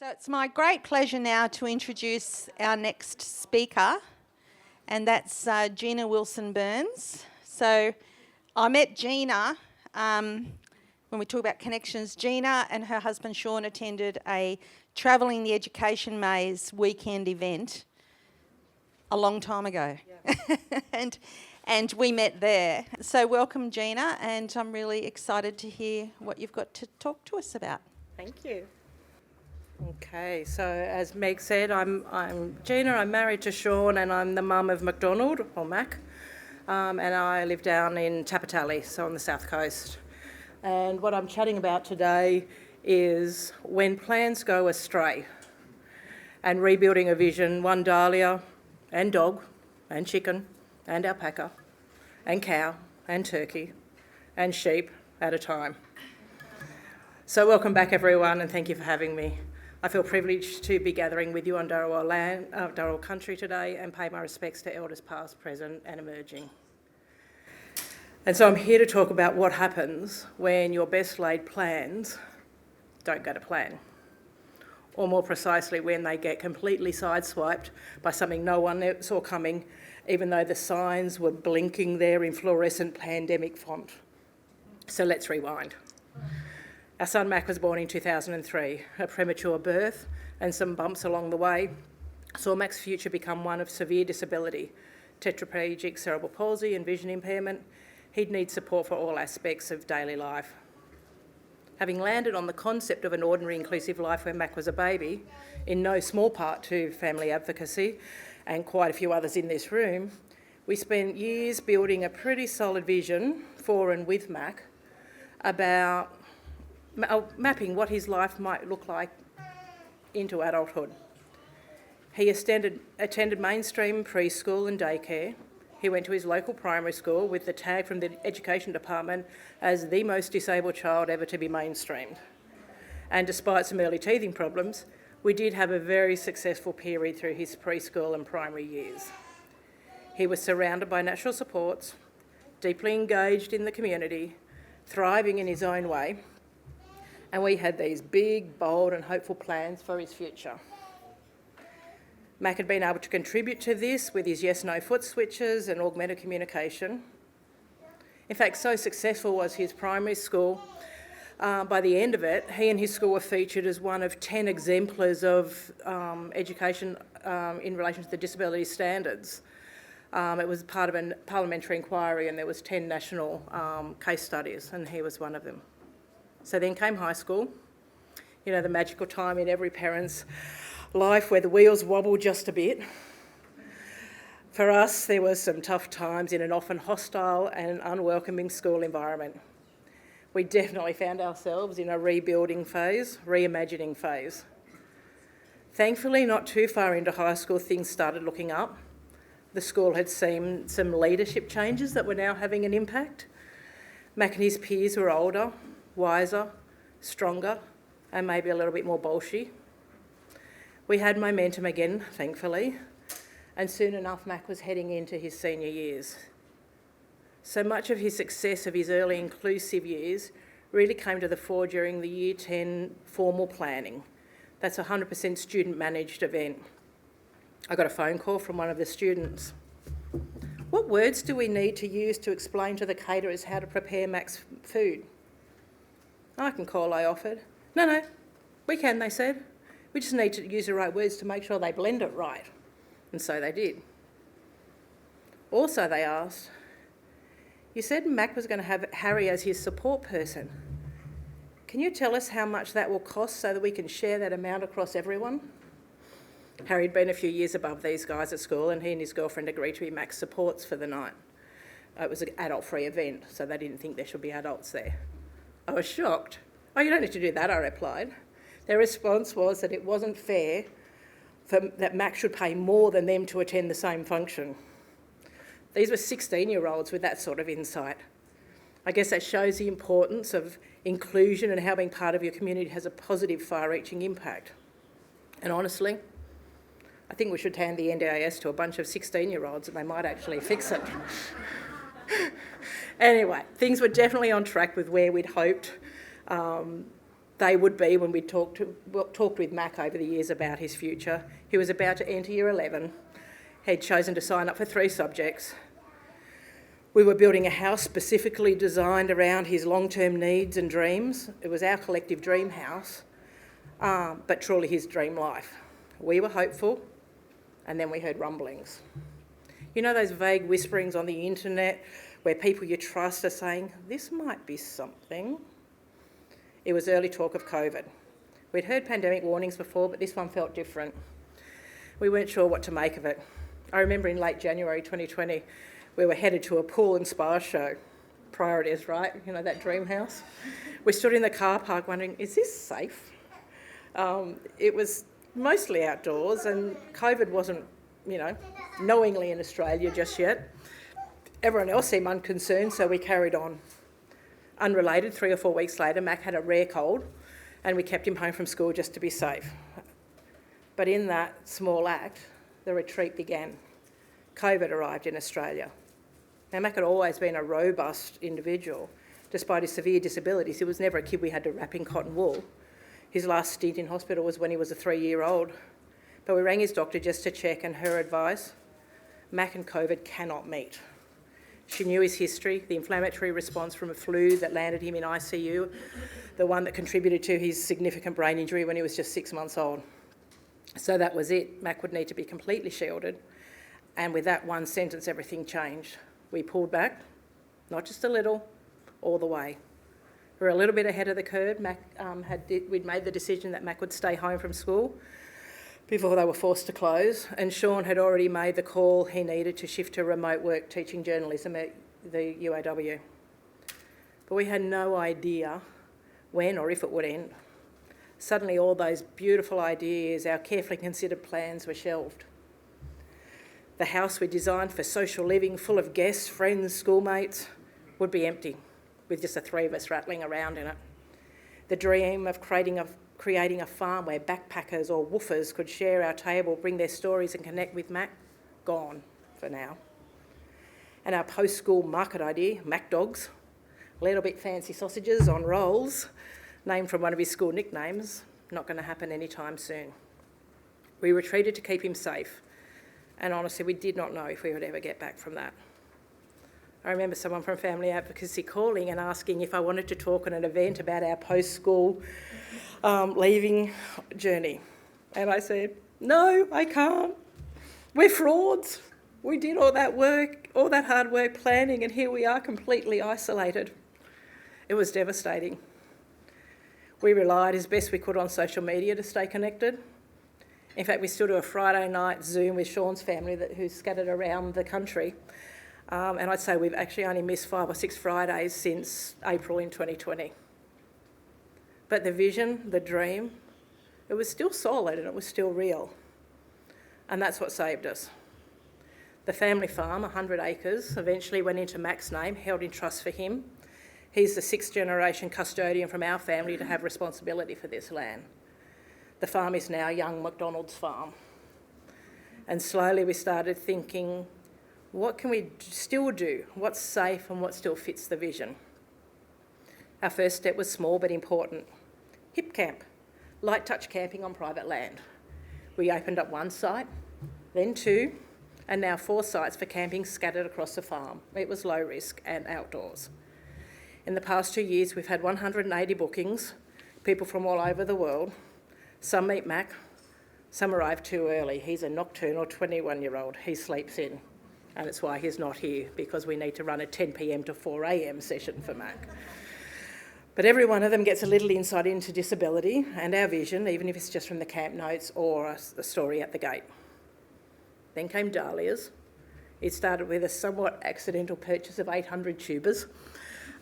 So it's my great pleasure now to introduce our next speaker, and that's Gina Wilson-Burns. So I met Gina when we talk about connections. Gina and her husband Sean attended a Travelling the Education Maze weekend event a long time ago. Yeah. and we met there. So welcome, Gina, and I'm really excited to hear what you've got to talk to us about. Thank you. Okay, so as Meg said, I'm Gina, I'm married to Sean, and I'm the mum of McDonald, or Mac, and I live down in Tapatali, so on the south coast. And what I'm chatting about today is when plans go astray and rebuilding a vision, one dahlia and dog and chicken and alpaca and cow and turkey and sheep at a time. So welcome back everyone, and thank you for having me. I feel privileged to be gathering with you on Dharawal land, Dharawal country today, and pay my respects to elders past, present and emerging. And so I'm here to talk about what happens when your best laid plans don't go to plan. Or more precisely, when they get completely sideswiped by something no one saw coming, even though the signs were blinking there in fluorescent pandemic font. So let's rewind. Our son Mac was born in 2003. A premature birth and some bumps along the way saw Mac's future become one of severe disability, tetraplegic cerebral palsy and vision impairment. He'd need support for all aspects of daily life. Having landed on the concept of an ordinary inclusive life when Mac was a baby, in no small part to family advocacy and quite a few others in this room, we spent years building a pretty solid vision for and with Mac about mapping what his life might look like into adulthood. He attended mainstream preschool and daycare. He went to his local primary school with the tag from the education department as the most disabled child ever to be mainstreamed. And despite some early teething problems, we did have a very successful period through his preschool and primary years. He was surrounded by natural supports, deeply engaged in the community, thriving in his own way, and we had these big, bold and hopeful plans for his future. Mac had been able to contribute to this with his yes-no foot switches and augmented communication. In fact, so successful was his primary school, by the end of it, he and his school were featured as one of 10 exemplars of education in relation to the disability standards. It was part of a parliamentary inquiry, and there was 10 national case studies, and he was one of them. So then came high school, you know, the magical time in every parent's life where the wheels wobble just a bit. For us, there were some tough times in an often hostile and unwelcoming school environment. We definitely found ourselves in a rebuilding phase, reimagining phase. Thankfully, not too far into high school, things started looking up. The school had seen some leadership changes that were now having an impact. Mac and his peers were older, wiser, stronger, and maybe a little bit more bolshy. We had momentum again, thankfully, and soon enough Mac was heading into his senior years. So much of his success of his early inclusive years really came to the fore during the Year 10 formal planning. That's a 100% student-managed event. I got a phone call from one of the students. What words do we need to use to explain to the caterers how to prepare Mac's food? I can call, I offered. No, we can, they said. We just need to use the right words to make sure they blend it right. And so they did. Also, they asked, you said Mac was going to have Harry as his support person. Can you tell us how much that will cost so that we can share that amount across everyone? Harry had been a few years above these guys at school, and he and his girlfriend agreed to be Mac's supports for the night. It was an adult-free event, so they didn't think there should be adults there. I was shocked. Oh, you don't need to do that, I replied. Their response was that it wasn't fair that Mac should pay more than them to attend the same function. These were 16-year-olds with that sort of insight. I guess that shows the importance of inclusion and how being part of your community has a positive, far-reaching impact. And honestly, I think we should hand the NDIS to a bunch of 16-year-olds and they might actually fix it. Anyway, things were definitely on track with where we'd hoped they would be when we talked with Mac over the years about his future. He was about to enter year 11. He'd chosen to sign up for 3 subjects. We were building a house specifically designed around his long-term needs and dreams. It was our collective dream house, but truly his dream life. We were hopeful, and then we heard rumblings. You know those vague whisperings on the internet where people you trust are saying, this might be something? It was early talk of COVID. We'd heard pandemic warnings before, but this one felt different. We weren't sure what to make of it. I remember in late January 2020, we were headed to a pool and spa show. Priorities, right? You know, that dream house. We stood in the car park wondering, is this safe? It was mostly outdoors, and COVID wasn't, knowingly in Australia just yet. Everyone else seemed unconcerned, so we carried on. Unrelated, 3 or 4 weeks later, Mac had a rare cold, and we kept him home from school just to be safe. But in that small act, the retreat began. COVID arrived in Australia. Now, Mac had always been a robust individual. Despite his severe disabilities, he was never a kid we had to wrap in cotton wool. His last stint in hospital was when he was a 3-year-old. But we rang his doctor just to check, and her advice, Mac and COVID cannot meet. She knew his history, the inflammatory response from a flu that landed him in ICU, the one that contributed to his significant brain injury when he was just 6 months old. So that was it. Mac would need to be completely shielded. And with that one sentence, everything changed. We pulled back, not just a little, all the way. We were a little bit ahead of the curve. We'd made the decision that Mac would stay home from school before they were forced to close, and Sean had already made the call he needed to shift to remote work teaching journalism at the UAW. But we had no idea when or if it would end. Suddenly all those beautiful ideas, our carefully considered plans were shelved. The house we designed for social living, full of guests, friends, schoolmates, would be empty, with just the 3 of us rattling around in it. The dream of creating a farm where backpackers or woofers could share our table, bring their stories and connect with Mac, gone for now. And our post-school market idea, Mac Dogs, little bit fancy sausages on rolls, named from one of his school nicknames, not going to happen anytime soon. We retreated to keep him safe, and honestly, we did not know if we would ever get back from that. I remember someone from Family Advocacy calling and asking if I wanted to talk at an event about our post-school leaving journey. And I said, no, I can't. We're frauds. We did all that work, all that hard work planning, and here we are completely isolated. It was devastating. We relied as best we could on social media to stay connected. In fact, we still do a Friday night Zoom with Sean's family who's scattered around the country. And I'd say we've actually only missed 5 or 6 Fridays since April in 2020. But the vision, the dream, it was still solid and it was still real. And that's what saved us. The family farm, 100 acres, eventually went into Mac's name, held in trust for him. He's the 6th generation custodian from our family to have responsibility for this land. The farm is now young McDonald's farm. And slowly we started thinking, what can we still do? What's safe and what still fits the vision? Our first step was small but important. Hip camp, light touch camping on private land. We opened up 1 site, then 2, and now 4 sites for camping scattered across the farm. It was low risk and outdoors. In the past 2 years, we've had 180 bookings, people from all over the world. Some meet Mac, some arrive too early. He's a nocturnal 21-year-old. He sleeps in, and it's why he's not here, because we need to run a 10 p.m. to 4 a.m. session for Mac. But every one of them gets a little insight into disability and our vision, even if it's just from the camp notes or a story at the gate. Then came Dahlias. It started with a somewhat accidental purchase of 800 tubers,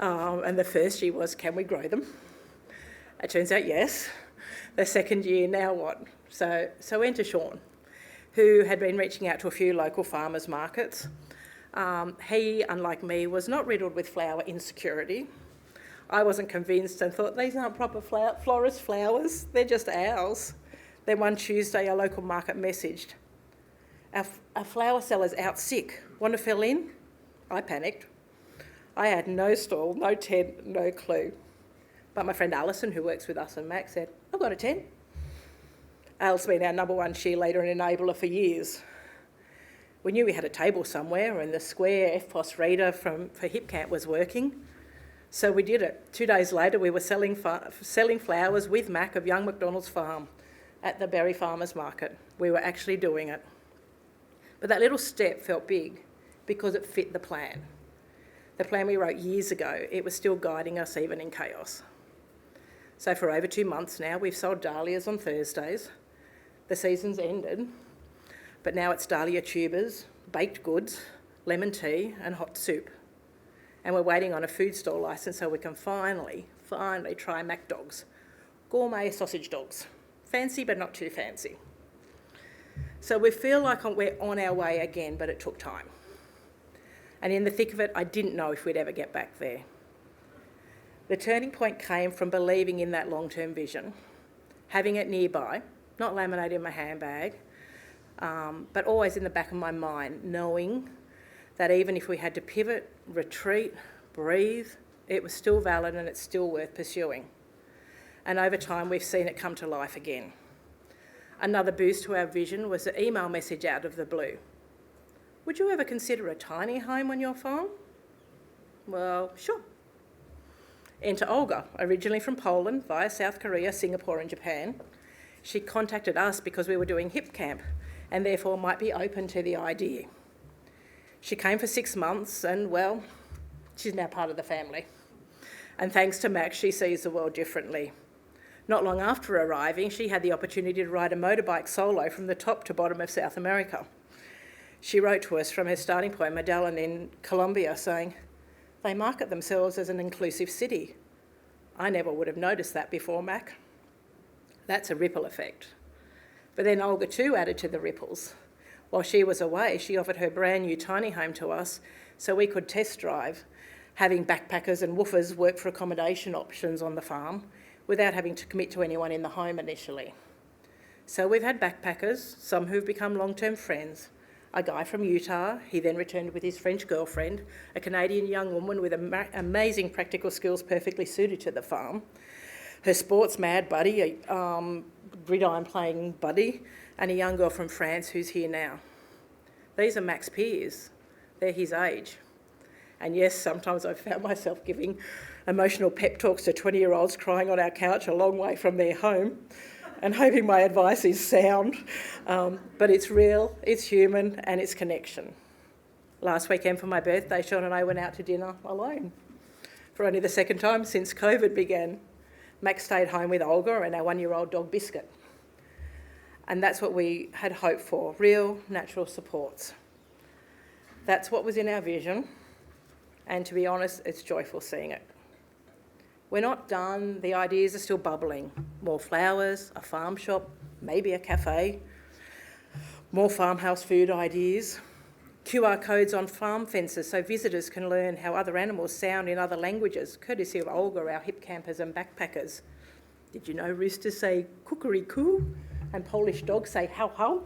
and the first year was, can we grow them? It turns out yes. The second year, now what? So enter Sean, who had been reaching out to a few local farmers markets. He, unlike me, was not riddled with flower insecurity. I wasn't convinced and thought, these aren't proper florist flowers, they're just ours. Then one Tuesday, our local market messaged, our flower seller's out sick, want to fill in? I panicked. I had no stall, no tent, no clue. But my friend Alison, who works with us and Mac, said, I've got a 10. Al's been our number one cheerleader and enabler for years. We knew we had a table somewhere and the square FPOS reader for Hip Camp was working. So we did it. 2 days later, we were selling flowers with Mac of Young McDonald's Farm at the Berry Farmers Market. We were actually doing it. But that little step felt big because it fit the plan. The plan we wrote years ago, it was still guiding us even in chaos. So for over 2 months now, we've sold dahlias on Thursdays. The season's ended, but now it's dahlia tubers, baked goods, lemon tea and hot soup. And we're waiting on a food store licence so we can finally try Mac dogs. Gourmet sausage dogs. Fancy but not too fancy. So we feel like we're on our way again, but it took time. And in the thick of it, I didn't know if we'd ever get back there. The turning point came from believing in that long-term vision, having it nearby, not laminated in my handbag, but always in the back of my mind, knowing that even if we had to pivot, retreat, breathe, it was still valid and it's still worth pursuing. And over time, we've seen it come to life again. Another boost to our vision was the email message out of the blue. Would you ever consider a tiny home on your farm? Well, sure. Enter Olga, originally from Poland, via South Korea, Singapore and Japan. She contacted us because we were doing Hip Camp and therefore might be open to the idea. She came for 6 months and, well, she's now part of the family. And thanks to Max, she sees the world differently. Not long after arriving, she had the opportunity to ride a motorbike solo from the top to bottom of South America. She wrote to us from her starting point, Medellin in Colombia, saying, they market themselves as an inclusive city. I never would have noticed that before, Mac. That's a ripple effect. But then Olga too added to the ripples. While she was away, she offered her brand new tiny home to us so we could test drive, having backpackers and woofers work for accommodation options on the farm without having to commit to anyone in the home initially. So we've had backpackers, some who've become long-term friends. A guy from Utah, he then returned with his French girlfriend, a Canadian young woman with amazing practical skills perfectly suited to the farm, her sports mad buddy, a gridiron playing buddy, and a young girl from France who's here now. These are Mac's peers. They're his age. And yes, sometimes I've found myself giving emotional pep talks to 20-year-olds crying on our couch a long way from their home and hoping my advice is sound. But it's real, it's human, and it's connection. Last weekend for my birthday, Sean and I went out to dinner alone for only the second time since COVID began. Max stayed home with Olga and our 1-year-old dog Biscuit. And that's what we had hoped for, real natural supports. That's what was in our vision. And to be honest, it's joyful seeing it. We're not done, the ideas are still bubbling. More flowers, a farm shop, maybe a cafe, more farmhouse food ideas, QR codes on farm fences so visitors can learn how other animals sound in other languages, courtesy of Olga, our hip campers and backpackers. Did you know roosters say kukurikoo and Polish dogs say how how?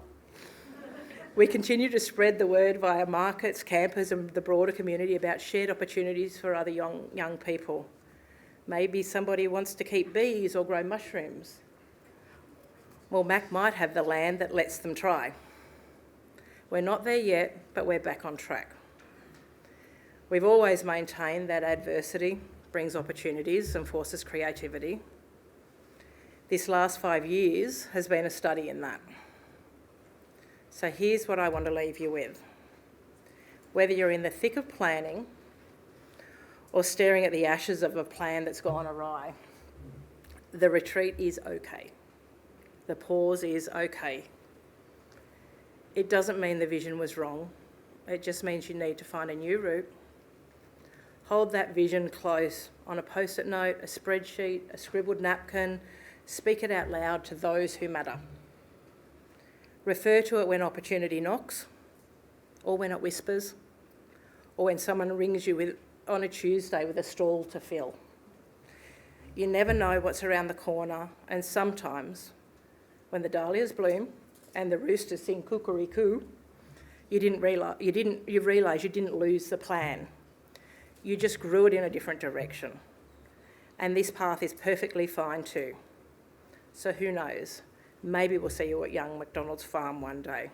We continue to spread the word via markets, campers and the broader community about shared opportunities for other young people. Maybe somebody wants to keep bees or grow mushrooms. Well, Mac might have the land that lets them try. We're not there yet, but we're back on track. We've always maintained that adversity brings opportunities and forces creativity. This last 5 years has been a study in that. So here's what I want to leave you with. Whether you're in the thick of planning or staring at the ashes of a plan that's gone awry, the retreat is okay. The pause is okay. It doesn't mean the vision was wrong. It just means you need to find a new route. Hold that vision close on a post-it note, a spreadsheet, a scribbled napkin. Speak it out loud to those who matter. Refer to it when opportunity knocks, or when it whispers, or when someone rings you on a Tuesday with a stall to fill. You never know what's around the corner, and sometimes when the dahlias bloom and the roosters sing kukurikoo, you realise you didn't lose the plan. You just grew it in a different direction. And this path is perfectly fine too. So who knows? Maybe we'll see you at young McDonald's farm one day.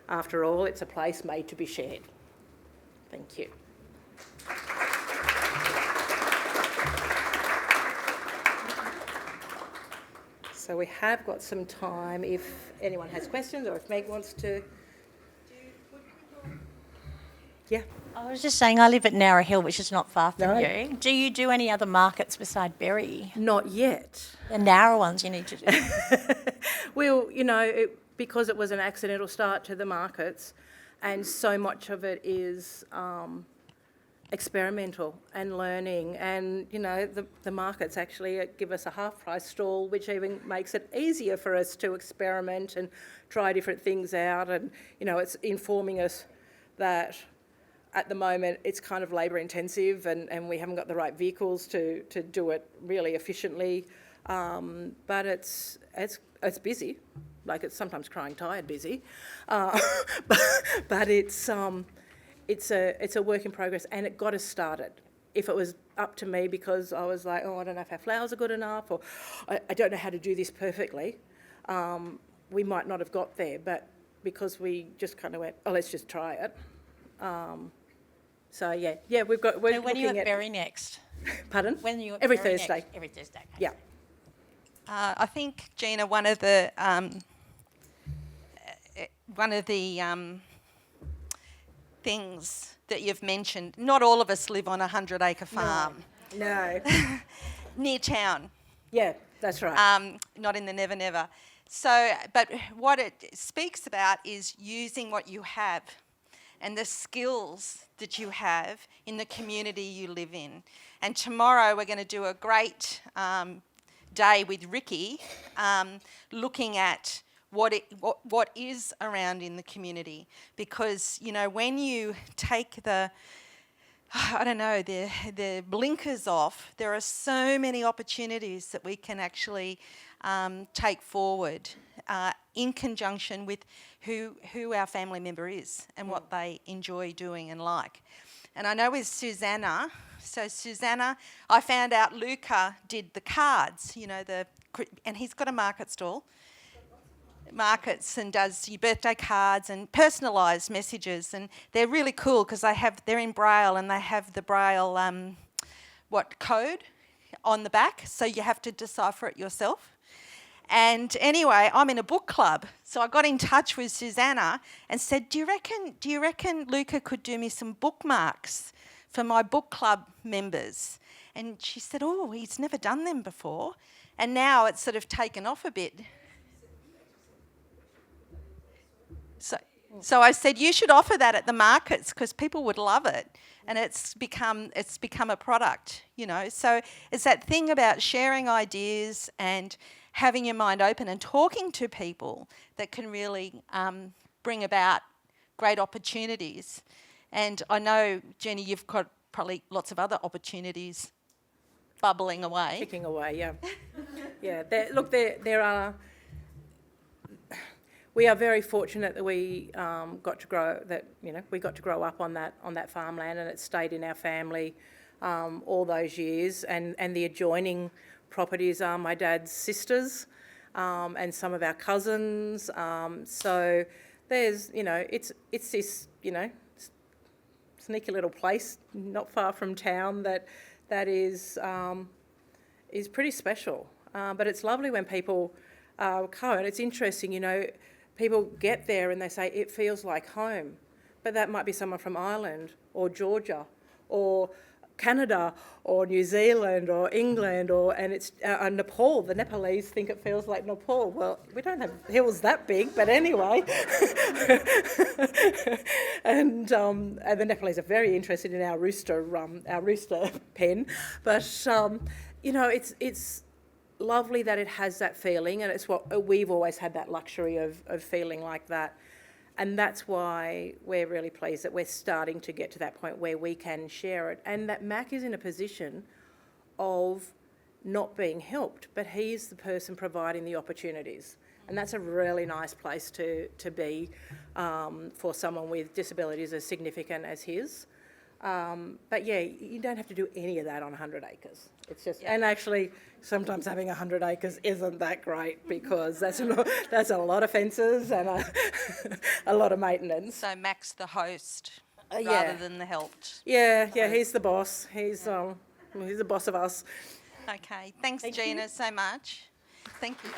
After all, it's a place made to be shared. Thank you. So we have got some time if anyone has questions or if Meg wants to. Yeah. I was just saying, I live at Narra Hill, which is not far from No. you. Do you do any other markets beside Berry? Not yet. The narrow ones you need to do. Well, because it was an accidental start to the markets, and so much of it is experimental and learning, and the markets actually give us a half-price stall, which even makes it easier for us to experiment and try different things out, and it's informing us that at the moment it's kind of labour intensive and we haven't got the right vehicles to do it really efficiently, but it's busy, like it's sometimes crying tired busy, but it's a work in progress, and it got us started. If it was up to me, because I was like, I don't know if our flowers are good enough, or I don't know how to do this perfectly, we might not have got there, but because we just kind of went, let's just try it. So we're So when are you looking at Berry next? Pardon? When are you at Every Berry Thursday. Next? Every Thursday. Okay. Yeah. I think, Gina, one of the things that you've mentioned, not all of us live on a 100-acre farm No. near town, Yeah, that's right. not in the Never Never. So, but what it speaks about is using what you have and the skills that you have in the community you live in. And tomorrow we're going to do a great day with Ricky, looking at what is around in the community, because when you take the blinkers off, there are so many opportunities that we can actually take forward in conjunction with who our family member is and what they enjoy doing and like. And I know with Susanna, I found out Luca did the cards, and he's got a market stall, markets, and does your birthday cards and personalised messages, and they're really cool because they're in Braille, and they have the Braille code on the back, so you have to decipher it yourself. And anyway, I'm in a book club, so I got in touch with Susanna and said, do you reckon Luca could do me some bookmarks for my book club members? And she said, he's never done them before. And now it's sort of taken off a bit. So I said, you should offer that at the markets because people would love it. And it's become a product, So it's that thing about sharing ideas and having your mind open and talking to people that can really bring about great opportunities. And I know, Jenny, you've got probably lots of other opportunities bubbling away. Ticking away, yeah. Yeah, there are... We are very fortunate that we got to grow up on that farmland, and it stayed in our family all those years. And the adjoining properties are my dad's sisters and some of our cousins. So there's it's this sneaky little place not far from town that is pretty special. But it's lovely when people come, and it's interesting, people get there and they say, it feels like home. But that might be someone from Ireland or Georgia or Canada or New Zealand or England and it's Nepal. The Nepalese think it feels like Nepal. Well, we don't have hills that big, but anyway. and the Nepalese are very interested in our rooster pen. But it's lovely that it has that feeling, and it's what we've always had, that luxury of feeling like that. And that's why we're really pleased that we're starting to get to that point where we can share it, and that Mac is in a position of not being helped, but he's the person providing the opportunities. And that's a really nice place to be for someone with disabilities as significant as his. But yeah, you don't have to do any of that on 100 acres. It's just, and actually, sometimes having 100 acres isn't that great because that's a lot of fences and a lot of maintenance. So Mac's the host Yeah. rather than the helped. Yeah, he's the boss. He's the boss of us. Okay, thanks Gina so much. Thank you.